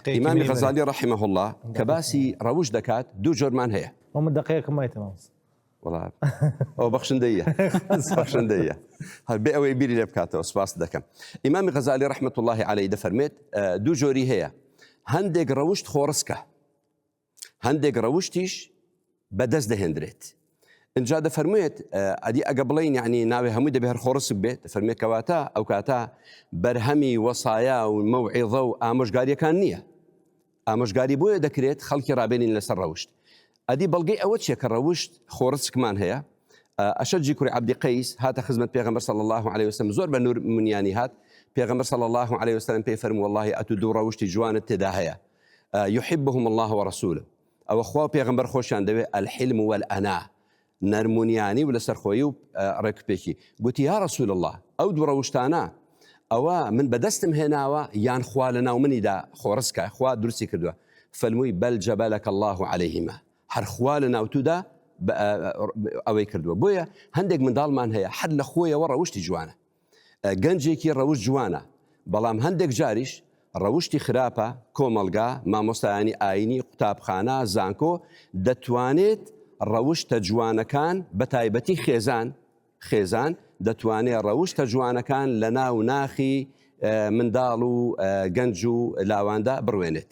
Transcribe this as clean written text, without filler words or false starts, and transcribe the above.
إمام غزالي رحمه الله كباسي روج دكات دو جرمان هي هم دقيقة ما يتمام والله أو بخشندية بخشندية هالبيئة ويبيري لبكاته سباس دكم إمام غزالي رحمة الله عليه دفرميت دو جوري هي هندق روشت خورسكه هندق روشتيش بدز دهندريت إن جاد فرميت أدي أقبلين يعني ناوي همود بهر خورس بيت فرميت كواتا أو كاتا برهمي وصايا وموعظة وآمش قاري كان نية آمش قاري بويا دكريت خلقي رابين لسر روشت أدي بلقي أول شيء كروشت خورس كمان هي أشجي كوري عبد قيس هات خدمة بيغمبر صلى الله عليه وسلم زور بنور من يعني هات بيغمبر صلى الله عليه وسلم بيفرم والله أتدو روشتي جوان التداهية يحبهم الله ورسوله أو أخوة بيغمبر خوشان دبي الحلم والأناة نرمونياني ولا سرخويو ركبكي قلت يا رسول الله أو دو روشتانا أو من بدستم هنا يان خوالنا ومني دا خورسكا أخوة درسي كدوا فالموي بل جبلك الله عليهما هر خوالنا وتودا أوي كردوا بويا هندق من دالمان هي حد لخويا ورا وشتي جوانا جنجيكي روش جوانا بلام هندق جاريش روشتي خرابة كوملغا ما مستعاني آيني قطاب خانة زانكو دتوانيت روشت جوانا كان بتايبتي خيزان دتواني روشت جوانا كان لنا وناخي من دالو جنجو لاواندا بروينت